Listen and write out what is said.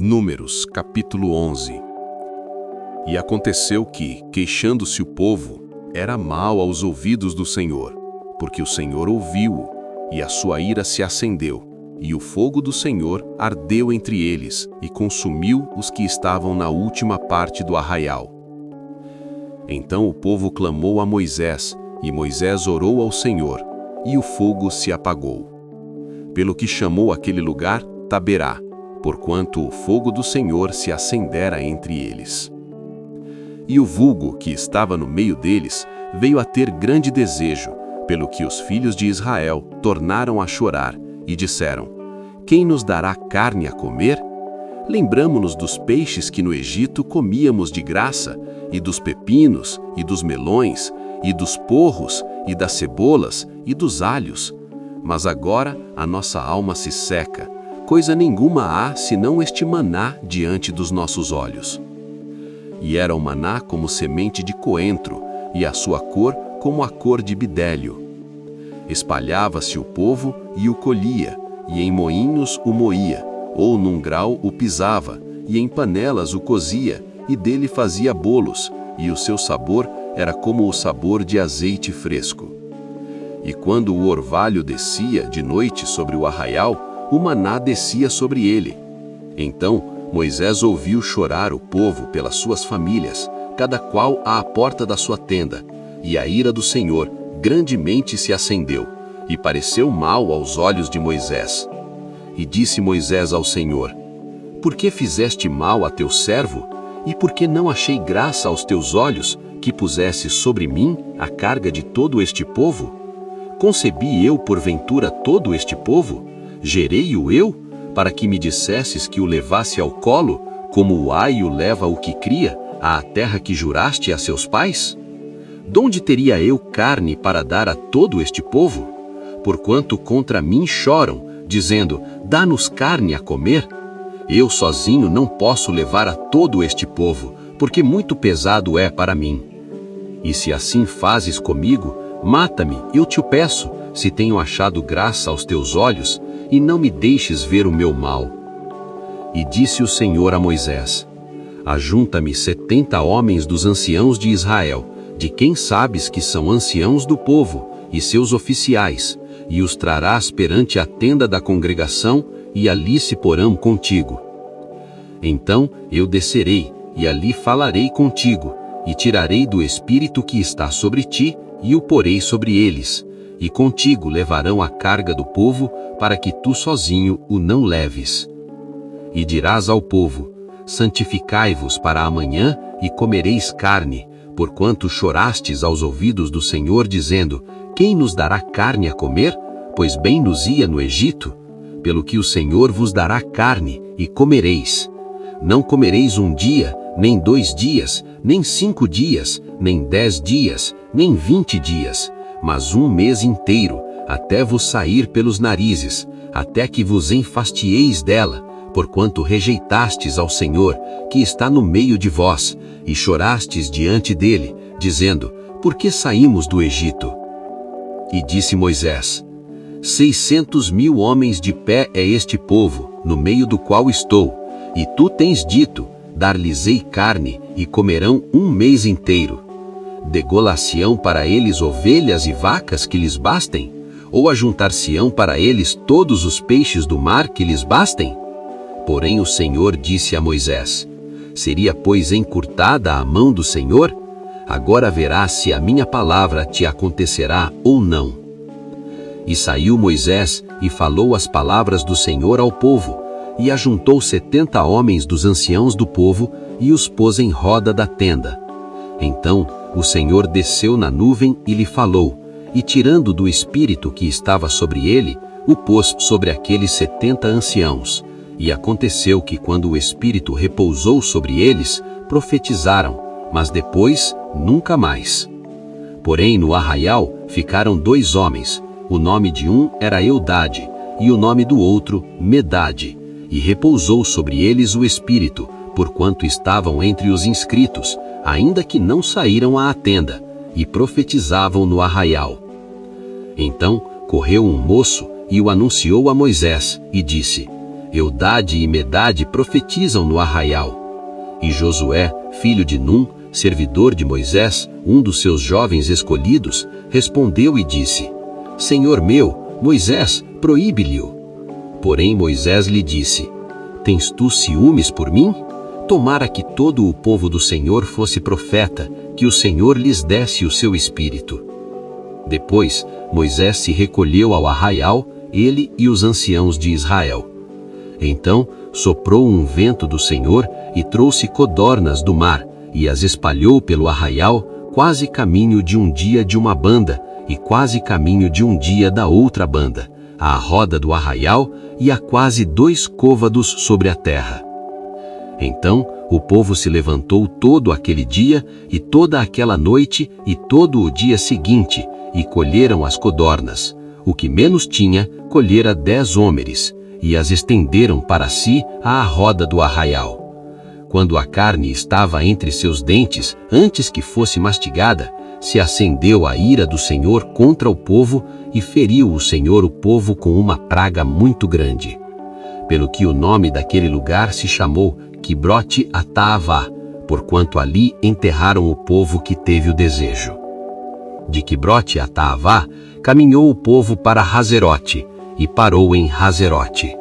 Números, capítulo 11. E aconteceu que, queixando-se o povo, era mal aos ouvidos do Senhor, porque o Senhor ouviu-o, e a sua ira se acendeu, e o fogo do Senhor ardeu entre eles, e consumiu os que estavam na última parte do arraial. Então o povo clamou a Moisés, e Moisés orou ao Senhor, e o fogo se apagou. Pelo que chamou aquele lugar Taberá, porquanto o fogo do Senhor se acendera entre eles. E o vulgo que estava no meio deles veio a ter grande desejo, pelo que os filhos de Israel tornaram a chorar, e disseram: Quem nos dará carne a comer? Lembramo-nos dos peixes que no Egito comíamos de graça, e dos pepinos, e dos melões, e dos porros, e das cebolas, e dos alhos. Mas agora a nossa alma se seca, coisa nenhuma há senão este maná diante dos nossos olhos. E era o maná como semente de coentro, e a sua cor como a cor de bidélio. Espalhava-se o povo e o colhia, e em moinhos o moía, ou num grau o pisava, e em panelas o cozia, e dele fazia bolos, e o seu sabor era como o sabor de azeite fresco. E quando o orvalho descia de noite sobre o arraial, o maná descia sobre ele. Então Moisés ouviu chorar o povo pelas suas famílias, cada qual à porta da sua tenda, e a ira do Senhor grandemente se acendeu, e pareceu mal aos olhos de Moisés. E disse Moisés ao Senhor: Por que fizeste mal a teu servo? E por que não achei graça aos teus olhos, que pusesse sobre mim a carga de todo este povo? Concebi eu porventura todo este povo? Gerei-o eu, para que me dissesses que o levasse ao colo, como o aio leva o que cria, à terra que juraste a seus pais? Donde teria eu carne para dar a todo este povo? Porquanto contra mim choram, dizendo: Dá-nos carne a comer? Eu sozinho não posso levar a todo este povo, porque muito pesado é para mim. E se assim fazes comigo, mata-me, eu te o peço, se tenho achado graça aos teus olhos, e não me deixes ver o meu mal. E disse o Senhor a Moisés: Ajunta-me 70 homens dos anciãos de Israel, de quem sabes que são anciãos do povo, e seus oficiais, e os trarás perante a tenda da congregação, e ali se porão contigo. Então eu descerei, e ali falarei contigo, e tirarei do espírito que está sobre ti, e o porei sobre eles, e contigo levarão a carga do povo, para que tu sozinho o não leves. E dirás ao povo: Santificai-vos para amanhã, e comereis carne, porquanto chorastes aos ouvidos do Senhor, dizendo: Quem nos dará carne a comer? Pois bem nos ia no Egito. Pelo que o Senhor vos dará carne, e comereis. Não comereis um dia, nem 2 dias, nem 5 dias, nem 10 dias, nem 20 dias, mas 1 mês inteiro, até vos sair pelos narizes, até que vos enfastieis dela, porquanto rejeitastes ao Senhor, que está no meio de vós, e chorastes diante dele, dizendo: Por que saímos do Egito? E disse Moisés: 600.000 homens de pé é este povo, no meio do qual estou, e tu tens dito: Dar-lhes-ei carne, e comerão 1 mês inteiro. Degolar-se-ão para eles ovelhas e vacas que lhes bastem? Ou ajuntar-se-ão para eles todos os peixes do mar que lhes bastem? Porém o Senhor disse a Moisés: Seria, pois, encurtada a mão do Senhor? Agora verás se a minha palavra te acontecerá ou não. E saiu Moisés, e falou as palavras do Senhor ao povo, e ajuntou 70 homens dos anciãos do povo, e os pôs em roda da tenda. Então o Senhor desceu na nuvem e lhe falou, e tirando do espírito que estava sobre ele, o pôs sobre aqueles 70 anciãos. E aconteceu que quando o espírito repousou sobre eles, profetizaram, mas depois nunca mais. Porém no arraial ficaram 2 homens, o nome de um era Eudade, e o nome do outro Medade, e repousou sobre eles o espírito, porquanto estavam entre os inscritos, ainda que não saíram à tenda, e profetizavam no arraial. Então correu um moço, e o anunciou a Moisés, e disse: Eudade e Medade profetizam no arraial. E Josué, filho de Num, servidor de Moisés, um dos seus jovens escolhidos, respondeu e disse: Senhor meu, Moisés, proíbe-lhe-o. Porém Moisés lhe disse: Tens tu ciúmes por mim? Tomara que todo o povo do Senhor fosse profeta, que o Senhor lhes desse o seu espírito. Depois, Moisés se recolheu ao arraial, ele e os anciãos de Israel. Então, soprou um vento do Senhor e trouxe codornas do mar, e as espalhou pelo arraial, quase caminho de um dia de uma banda, e quase caminho de um dia da outra banda, à roda do arraial e a quase 2 côvados sobre a terra. Então o povo se levantou todo aquele dia, e toda aquela noite, e todo o dia seguinte, e colheram as codornas. O que menos tinha, colhera 10 homeres, e as estenderam para si à roda do arraial. Quando a carne estava entre seus dentes, antes que fosse mastigada, se acendeu a ira do Senhor contra o povo, e feriu o Senhor o povo com uma praga muito grande. Pelo que o nome daquele lugar se chamou Quibrote Ataavá, porquanto ali enterraram o povo que teve o desejo. De Quibrote Ataavá, caminhou o povo para Hazerote, e parou em Hazerote.